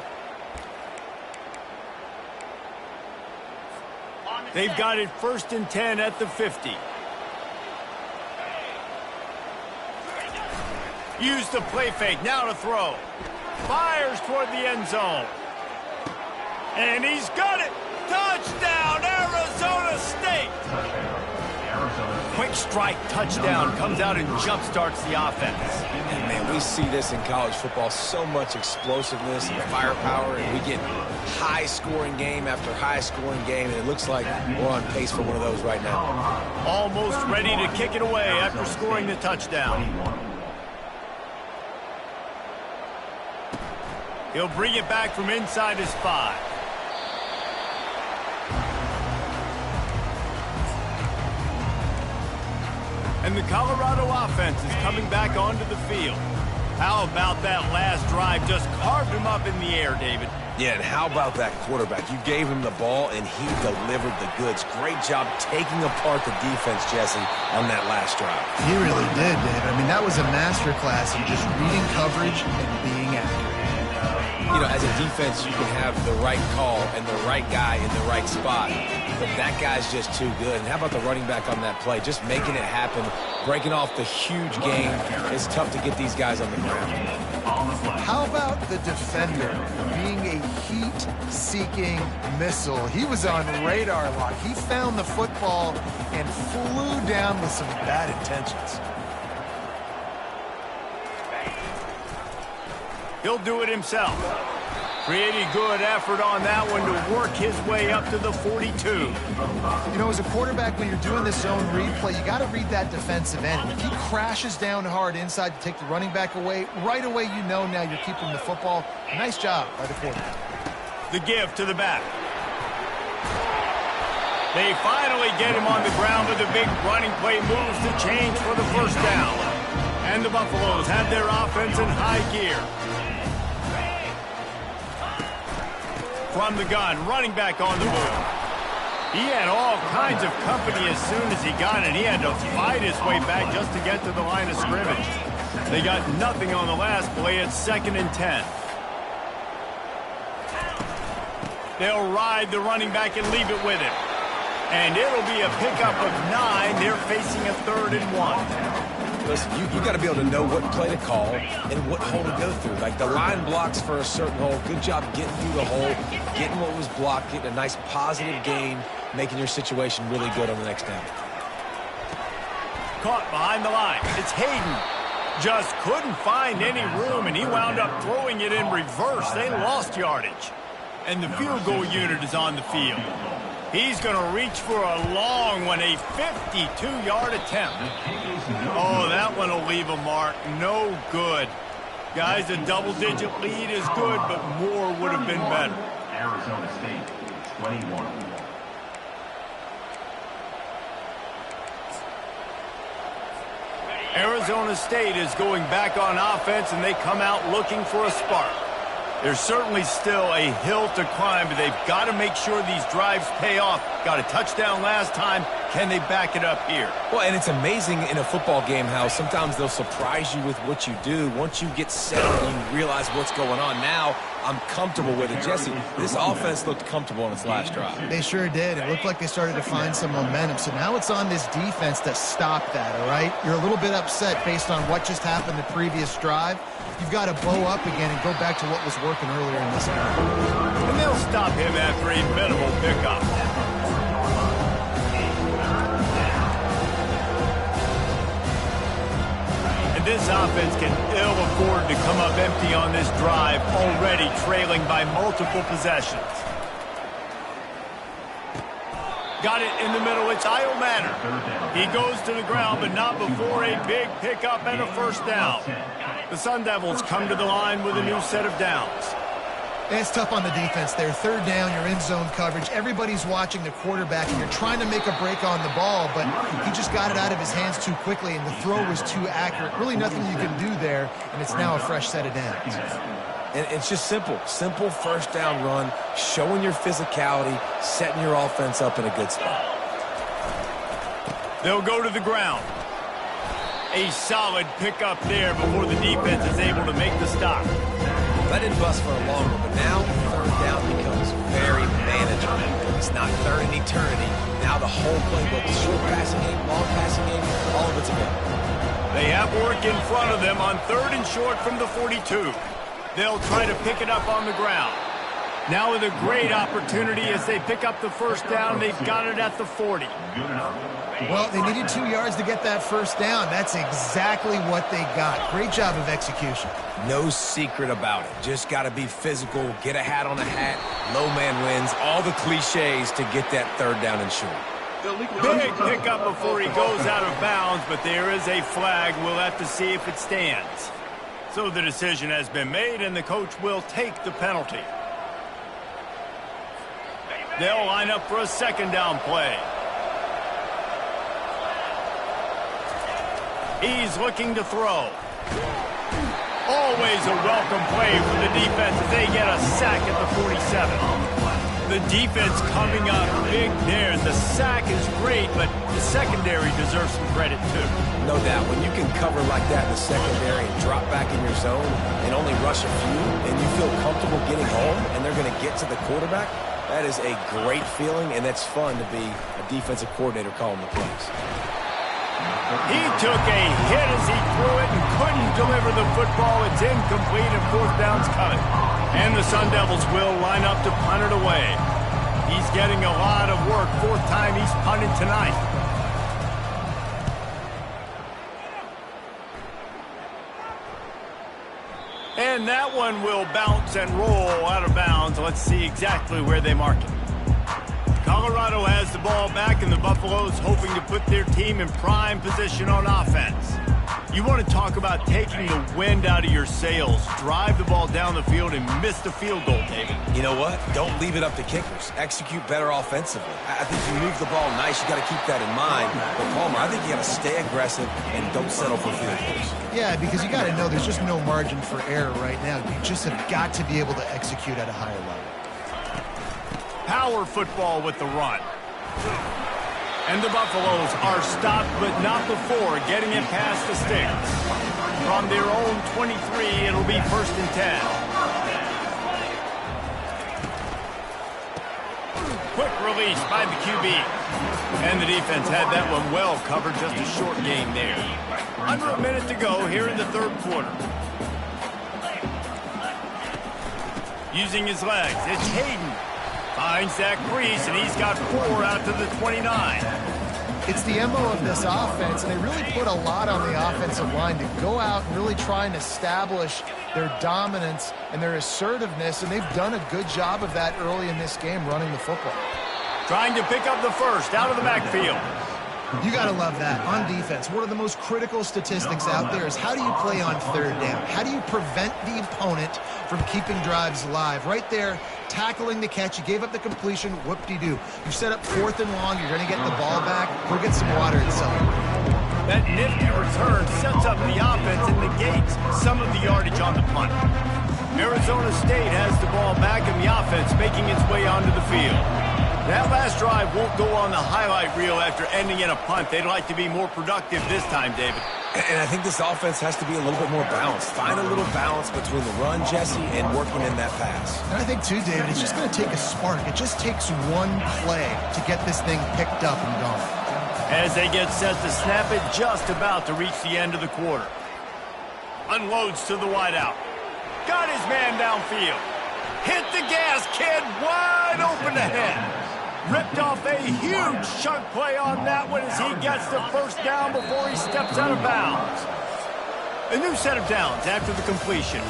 They've got it 1st and 10 at the 50. Use the play fake, now to throw. Fires toward the end zone. And he's got it. Touchdown, Arizona State. Quick strike touchdown comes out and jump-starts the offense. And man, we see this in college football, so much explosiveness and firepower, and we get high-scoring game after high-scoring game, and it looks like we're on pace for one of those right now. Almost ready to kick it away after scoring the touchdown. He'll bring it back from inside his 5. And the Colorado offense is coming back onto the field. How about that last drive? Just carved him up in the air, David. Yeah, and how about that quarterback? You gave him the ball, and he delivered the goods. Great job taking apart the defense, Jesse, on that last drive. He really did, Dave. I mean, that was a masterclass in just reading coverage and being accurate. You know, as a defense, you can have the right call and the right guy in the right spot, but that guy's just too good. And how about the running back on that play? Just making it happen, breaking off the huge game. It's tough to get these guys on the ground. How about the defender being a heat-seeking missile? He was on radar lock. He found the football and flew down with some bad intentions. He'll do it himself. Pretty good effort on that one to work his way up to the 42. You know, as a quarterback, when you're doing this zone read play, you got to read that defensive end. If he crashes down hard inside to take the running back away, right away you know now you're keeping the football. Nice job by the quarterback. The give to the back. They finally get him on the ground with a big running play moves to change for the first down. And the Buffaloes have their offense in high gear. From the gun, running back on the move. He had all kinds of company as soon as he got it. He had to fight his way back just to get to the line of scrimmage. They got nothing on the last play. It's 2nd and 10. They'll ride the running back and leave it with him. And it'll be a pickup of 9. They're facing a 3rd and 1. Listen, you got to be able to know what play to call and what hole to go through. Like the line blocks for a certain hole. Good job getting through the hole, getting what was blocked, getting a nice positive gain, making your situation really good on the next down. Caught behind the line. It's Hayden. Just couldn't find any room, and he wound up throwing it in reverse. They lost yardage. And the field goal unit is on the field. He's going to reach for a long one, a 52-yard attempt. Oh, that one will leave a mark. No good. Guys, a double-digit lead is good, but more would have been better. Arizona State, 21. Arizona State is going back on offense, and they come out looking for a spark. There's certainly still a hill to climb, but they've got to make sure these drives pay off. Got a touchdown last time. Can they back it up here? Well, and it's amazing in a football game how sometimes they'll surprise you with what you do. Once you get settled and you realize what's going on, now I'm comfortable with it. Jesse, this offense looked comfortable on its last drive. They sure did. It looked like they started to find some momentum. So now it's on this defense to stop that, all right? You're a little bit upset based on what just happened the previous drive. You've got to bow up again and go back to what was working earlier in this game. And they'll stop him after a minimal pickup. And this offense can ill afford to come up empty on this drive, already trailing by multiple possessions. Got it in the middle. It's Io Manor. He goes to the ground, but not before a big pickup and a first down. The Sun Devils come to the line with a new set of downs. It's tough on the defense there. 3rd down, you're in zone coverage. Everybody's watching the quarterback, and you're trying to make a break on the ball, but he just got it out of his hands too quickly, and the throw was too accurate. Really nothing you can do there, and it's now a fresh set of downs. And it's just simple. Simple first down run, showing your physicality, setting your offense up in a good spot. They'll go to the ground. A solid pickup there before the defense is able to make the stop. That didn't bust for a long one, but now 3rd down becomes very manageable. It's not 3rd in eternity. Now the whole playbook, short passing game, long passing game, all of it's available. They have work in front of them on 3rd and short from the 42. They'll try to pick it up on the ground. Now with a great opportunity as they pick up the first down, they've got it at the 40. Well, they needed 2 yards to get that first down. That's exactly what they got. Great job of execution. No secret about it. Just got to be physical, get a hat on a hat, low man wins, all the cliches to get that 3rd down and short. Big pickup before he goes out of bounds, but there is a flag. We'll have to see if it stands. So the decision has been made, and the coach will take the penalty. They'll line up for a 2nd down play. He's looking to throw. Always a welcome play for the defense as they get a sack at the 47. The defense coming up big there. The sack is great, but the secondary deserves some credit too. No doubt. When you can cover like that in the secondary and drop back in your zone and only rush a few, and you feel comfortable getting home and they're going to get to the quarterback, that is a great feeling, and that's fun to be a defensive coordinator calling the plays. He took a hit as he threw it and couldn't deliver the football. It's incomplete and fourth down's coming. And the Sun Devils will line up to punt it away. He's getting a lot of work. Fourth time he's punted tonight. And that one will bounce and roll out of bounds. Let's see exactly where they mark it. Colorado has the ball back, and the Buffaloes hoping to put their team in prime position on offense. You want to talk about taking the wind out of your sails. Drive the ball down the field and miss the field goal, David. You know what? Don't leave it up to kickers. Execute better offensively. I think you move the ball nice. You got to keep that in mind. But, Palmer, I think you got to stay aggressive and don't settle for field goals. Yeah, because you got to know there's just no margin for error right now. You just have got to be able to execute at a higher level. Power football with the run. And the Buffaloes are stopped, but not before getting it past the sticks. From their own 23, it'll be 1st and 10. Quick release by the QB. And the defense had that one well covered, just a short game there. Under a minute to go here in the third quarter. Using his legs, it's Hayden. Finds that crease, and he's got 4 out to the 29. It's the MO of this offense, and they really put a lot on the offensive line to go out and really try and establish their dominance and their assertiveness, and they've done a good job of that early in this game running the football. Trying to pick up the first out of the backfield. You got to love that. On defense, one of the most critical statistics out there is how do you play on third down? How do you prevent the opponent from keeping drives alive? Right there, tackling the catch. You gave up the completion. Whoop-de-doo. You set up 4th and long. You're going to get the ball back. Go get some water and celebrate. That nifty return sets up the offense and negates some of the yardage on the punt. Arizona State has the ball back and the offense making its way onto the field. That last drive won't go on the highlight reel after ending in a punt. They'd like to be more productive this time, David. And I think this offense has to be a little bit more balanced. Find a little balance between the run, Jesse, and working in that pass. And I think, too, David, it's just going to take a spark. It just takes one play to get this thing picked up and going. As they get set to snap it, just about to reach the end of the quarter. Unloads to the wideout. Got his man downfield. Hit the gas, kid. Wide open ahead. Ripped off a huge chunk play on that one as he gets the first down before he steps out of bounds. A new set of downs after the completion.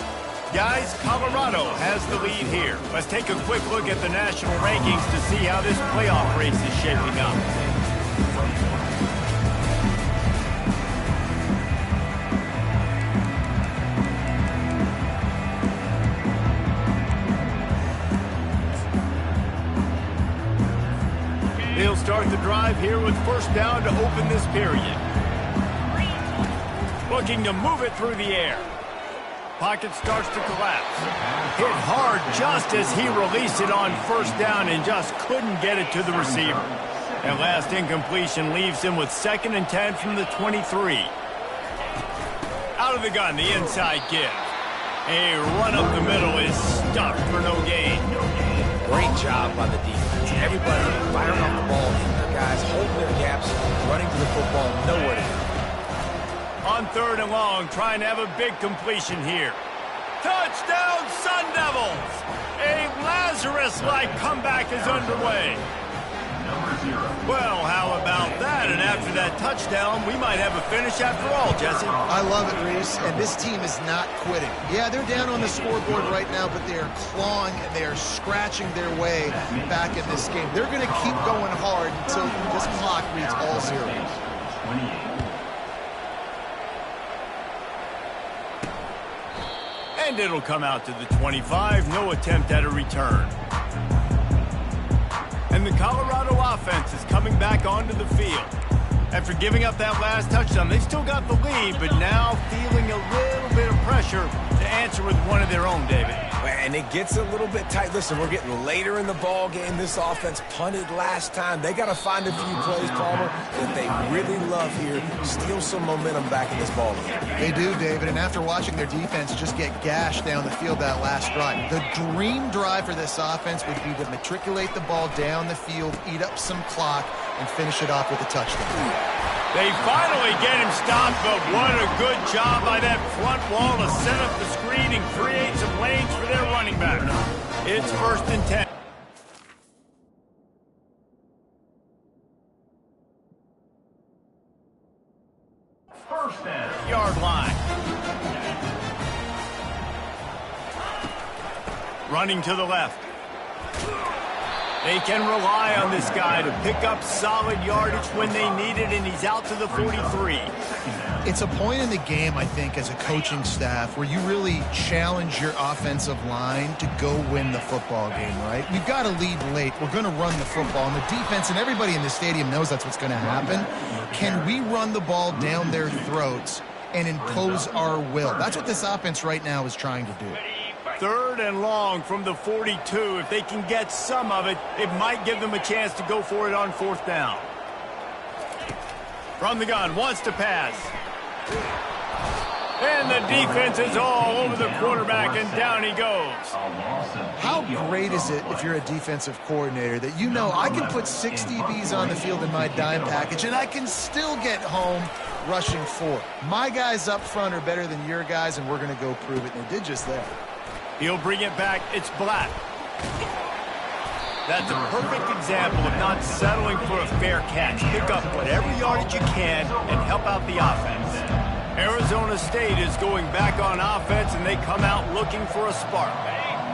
Guys, Colorado has the lead here. Let's take a quick look at the national rankings to see how this playoff race is shaping up. They'll start the drive here with first down to open this period. Looking to move it through the air. Pocket starts to collapse. Hit hard just as he released it on first down and just couldn't get it to the receiver. That last incompletion leaves him with 2nd and 10 from the 23. Out of the gun, the inside give. A run up the middle is stuffed for no gain. Great job by the defense. Everybody firing off the ball, hitting their guys, holding their gaps, running to the football, nowhere to go. On 3rd and long, trying to have a big completion here. Touchdown, Sun Devils! A Lazarus-like comeback is underway. Well, how about that? And after that touchdown, we might have a finish after all, Jesse. I love it, Reese, and this team is not quitting. Yeah, they're down on the scoreboard right now, but they are clawing and they are scratching their way back in this game. They're going to keep going hard until this clock reads all zeros. 28. And it'll come out to the 25. No attempt at a return. And the Colorado offense is coming back onto the field. After giving up that last touchdown, they still got the lead, but now feeling a little bit of pressure to answer with one of their own, David. And it gets a little bit tight. Listen, we're getting later in the ball game. This offense punted last time. They got to find a few plays, Palmer, that they really love here. Steal some momentum back in this ball game. They do, David, and after watching their defense just get gashed down the field that last drive, the dream drive for this offense would be to matriculate the ball down the field, eat up some clock, and finish it off with a touchdown. They finally get him stopped, but what a good job by that front wall to set up the screen and create some lanes for their running back. It's 1st and 10. First down. Yard line. Running to the left. They can rely on this guy to pick up solid yardage when they need it, and he's out to the 43. It's a point in the game, I think, as a coaching staff where you really challenge your offensive line to go win the football game, right? We've got to lead late. We're going to run the football, and the defense and everybody in the stadium knows that's what's going to happen. Can we run the ball down their throats and impose our will? That's what this offense right now is trying to do. 3rd and long from the 42. If they can get some of it, it might give them a chance to go for it on 4th down. From the gun, wants to pass. And the defense is all over the quarterback, and down he goes. How great is it if you're a defensive coordinator that you know I can put 6 DBs on the field in my dime package and I can still get home rushing 4. My guys up front are better than your guys, and we're going to go prove it, and they did just that. He'll bring it back. It's Black. That's a perfect example of not settling for a fair catch. Pick up whatever yardage you can and help out the offense. Arizona State is going back on offense, and they come out looking for a spark.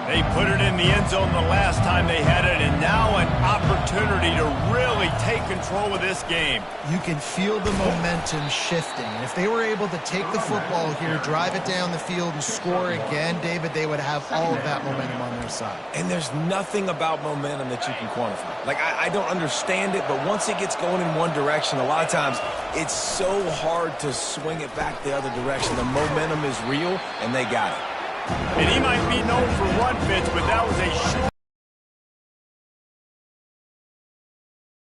They put it in the end zone the last time they had it, and now an opportunity to really take control of this game. You can feel the momentum shifting. And if they were able to take the football here, drive it down the field, and score again, David, they would have all of that momentum on their side. And there's nothing about momentum that you can quantify. Like, I don't understand it, but once it gets going in one direction, a lot of times it's so hard to swing it back the other direction. The momentum is real, and they got it. And he might be known for one pitch, but that was a short.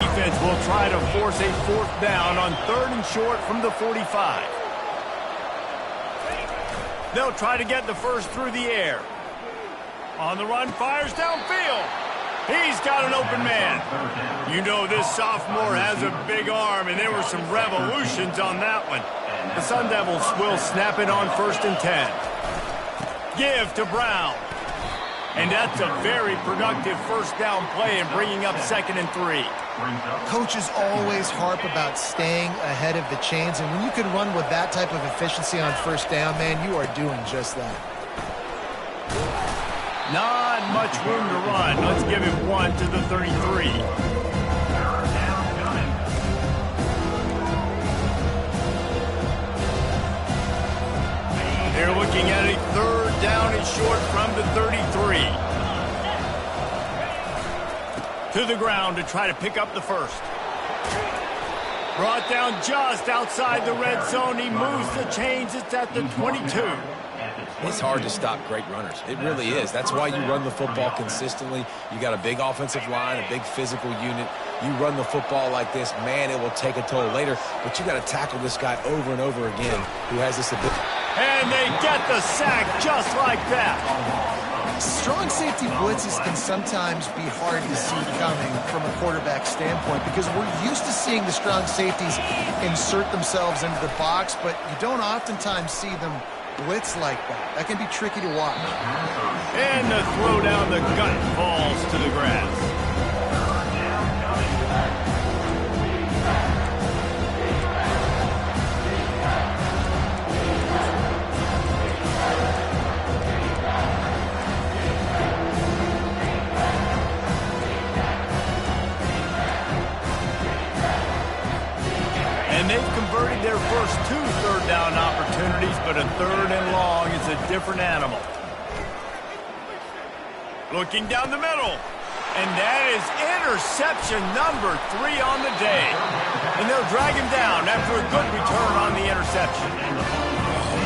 Defense will try to force a 4th down on 3rd and short from the 45. They'll try to get the first through the air. On the run, fires downfield. He's got an open man. You know this sophomore has a big arm, and there were some revolutions on that one. The Sun Devils will snap it on 1st and 10. Give to Brown. And that's a very productive 1st down play and bringing up 2nd and 3. Coaches always harp about staying ahead of the chains, and when you can run with that type of efficiency on 1st down, man, you are doing just that. Not much room to run. Let's give him 1 to the 33. They're looking at a 3rd down and short from the 33. To the ground to try to pick up the first. Brought down just outside the red zone. He moves the chains. It's at the 22. It's hard to stop great runners. It really is. That's why you run the football consistently. You got a big offensive line, a big physical unit. You run the football like this, man, it will take a toll later. But you got to tackle this guy over and over again who has this ability. And they get the sack just like that. Strong safety blitzes can sometimes be hard to see coming from a quarterback standpoint because we're used to seeing the strong safeties insert themselves into the box, but you don't oftentimes see them blitz like that. That can be tricky to watch. And the throw down the gut falls to the grass. And they've converted their first 2 third down opportunities, but a 3rd and long is a different animal. Looking down the middle. And that is interception number 3 on the day. And they'll drag him down after a good return on the interception.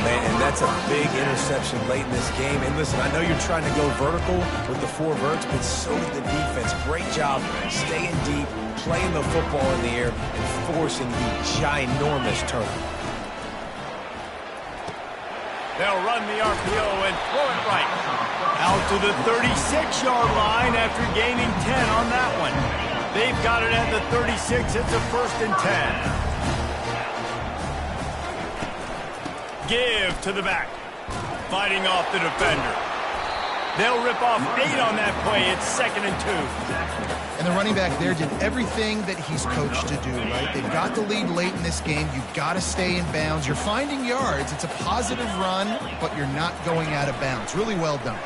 Man, and that's a big interception late in this game. And listen, I know you're trying to go vertical with the 4 verts, but so did the defense. Great job staying deep, playing the football in the air, and forcing the ginormous turnover. They'll run the RPO and throw it right. Out to the 36-yard line after gaining 10 on that one. They've got it at the 36. It's a 1st and 10. Give to the back. Fighting off the defender. They'll rip off 8 on that play. It's 2nd and 2. And the running back there did everything that he's coached to do, right? They've got the lead late in this game. You've got to stay in bounds. You're finding yards. It's a positive run, but you're not going out of bounds. Really well done.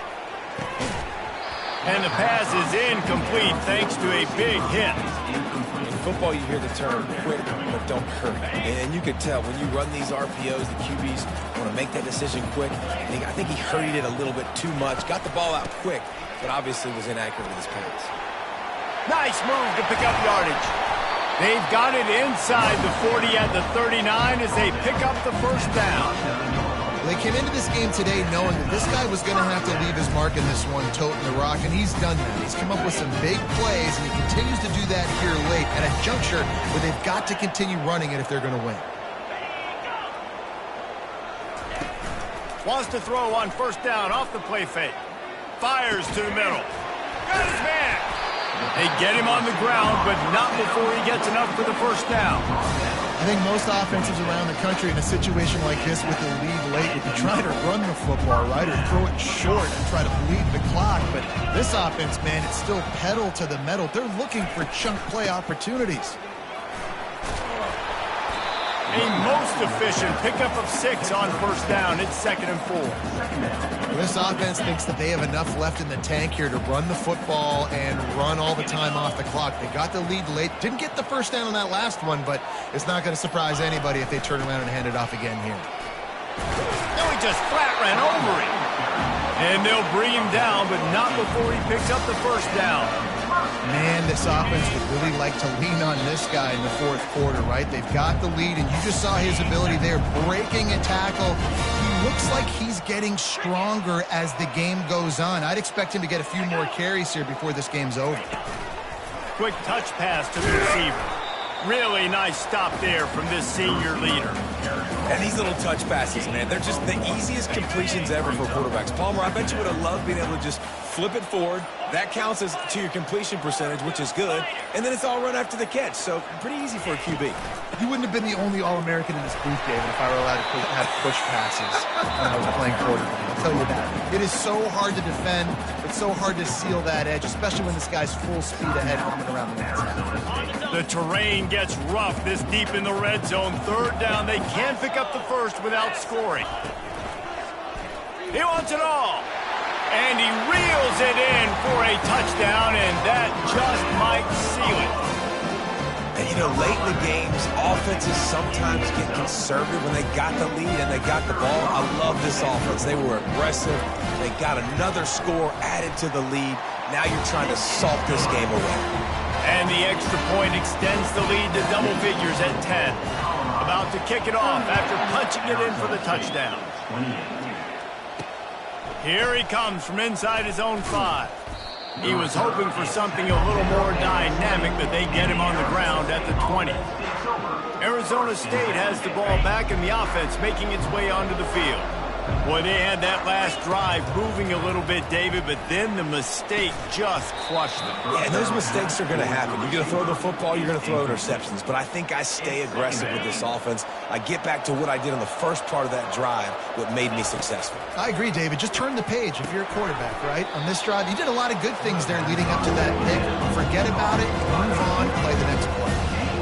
And the pass is incomplete thanks to a big hit. In football, you hear the term quick, but don't hurry. And you could tell when you run these RPOs, the QBs want to make that decision quick. I think he hurried it a little bit too much. Got the ball out quick, but obviously was inaccurate with his pass. Nice move to pick up yardage. They've got it inside the 40 at the 39 as they pick up the 1st down. They came into this game today knowing that this guy was going to have to leave his mark in this one, toting the rock, and he's done that. He's come up with some big plays, and he continues to do that here late at a juncture where they've got to continue running it if they're going to win. Wants to throw on 1st down off the play fake. Fires to the middle. Got his man. They get him on the ground, but not before he gets enough for the 1st down. I think most offenses around the country in a situation like this with the lead late would be trying to run the football, right, or throw it short and try to bleed the clock. But this offense, man, it's still pedal to the metal. They're looking for chunk play opportunities. A most efficient pickup of 6 on 1st down. It's 2nd and 4. This offense thinks that they have enough left in the tank here to run the football and run all the time off the clock. They got the lead late. Didn't get the 1st down on that last one, but it's not going to surprise anybody if they turn around and hand it off again here. No, he just flat ran over him. And they'll bring him down, but not before he picks up the 1st down. Man, this offense would really like to lean on this guy in the 4th quarter, right? They've got the lead, and you just saw his ability there, breaking a tackle. He looks like he's getting stronger as the game goes on. I'd expect him to get a few more carries here before this game's over. Quick touch pass to the receiver. Really nice stop there from this senior leader. And these little touch passes, man, they're just the easiest completions ever for quarterbacks. Palmer, I bet you would have loved being able to just flip it forward. That counts as to your completion percentage, which is good. And then it's all run after the catch, so pretty easy for a QB. You wouldn't have been the only All-American in this booth, David, if I were allowed to have push passes when I was playing quarterback. I'll tell you that. It is so hard to defend. It's so hard to seal that edge, especially when this guy's full speed ahead coming around the next. The terrain gets rough this deep in the red zone. 3rd down. They can't pick up the 1st without scoring. He wants it all. And he reels it in for a touchdown, and that just might seal it. And, you know, late in the games, offenses sometimes get conservative when they got the lead and they got the ball. I love this offense. They were aggressive. They got another score added to the lead. Now you're trying to salt this game away. And the extra point extends the lead to double figures at 10. About to kick it off after punching it in for the touchdown. Here he comes from inside his own 5. He was hoping for something a little more dynamic, but they get him on the ground at the 20. Arizona State has the ball back in the offense, making its way onto the field. Boy, they had that last drive moving a little bit, David, but then the mistake just crushed them. Yeah, and those mistakes are going to happen. You're going to throw the football, you're going to throw interceptions. But I think I stay aggressive with this offense. I get back to what I did on the first part of that drive, what made me successful. I agree, David. Just turn the page if you're a quarterback, right? On this drive, you did a lot of good things there leading up to that pick. Forget about it, move on, play the next play.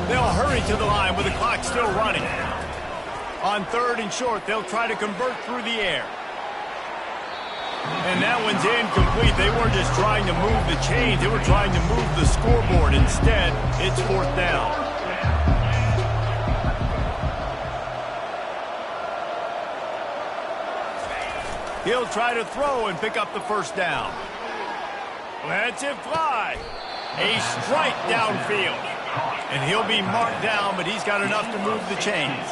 They'll hurry to the line with the clock still running. On 3rd and short, they'll try to convert through the air. And that one's incomplete. They weren't just trying to move the chains. They were trying to move the scoreboard. Instead, it's 4th down. He'll try to throw and pick up the 1st down. Lets it fly. A strike downfield. And he'll be marked down, but he's got enough to move the chains.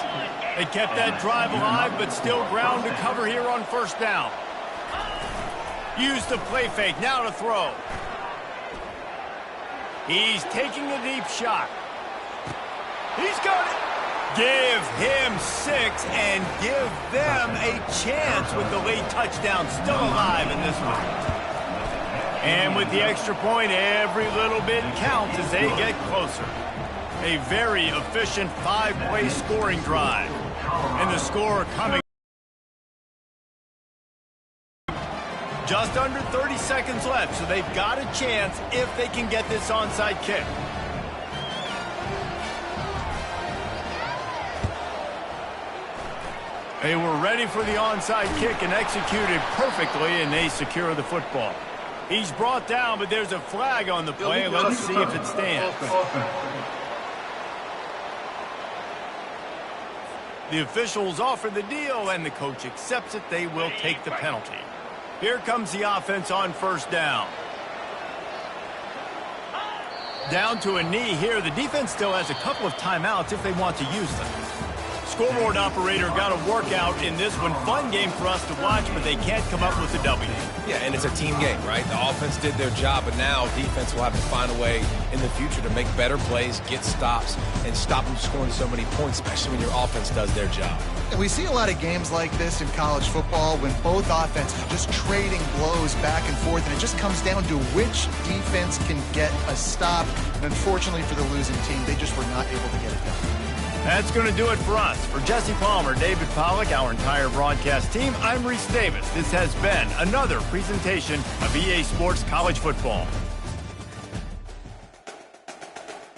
They kept that drive alive, but still ground to cover here on first down. Use the play fake, now to throw. He's taking a deep shot. He's got it. Give him 6 and give them a chance with the late touchdown still alive in this one. And with the extra point, every little bit counts as they get closer. A very efficient 5-play scoring drive. And the score coming just under 30 seconds left, so they've got a chance if they can get this onside kick. They were ready for the onside kick and executed perfectly, and they secure the football. He's brought down, but there's a flag on the play. Let's see if it stands. The officials offer the deal, and the coach accepts it. They will take the penalty. Here comes the offense on first down. Down to a knee here. The defense still has a couple of timeouts if they want to use them. Scoreboard operator got a workout in this one. Fun game for us to watch, but they can't come up with a W. Yeah, and it's a team game, right? The offense did their job, but now defense will have to find a way in the future to make better plays, get stops, and stop them scoring so many points, especially when your offense does their job. And we see a lot of games like this in college football when both offenses are just trading blows back and forth, and it just comes down to which defense can get a stop. And unfortunately for the losing team, they just were not able to get it done. That's going to do it for us. For Jesse Palmer, David Pollack, our entire broadcast team, I'm Reese Davis. This has been another presentation of EA Sports College Football.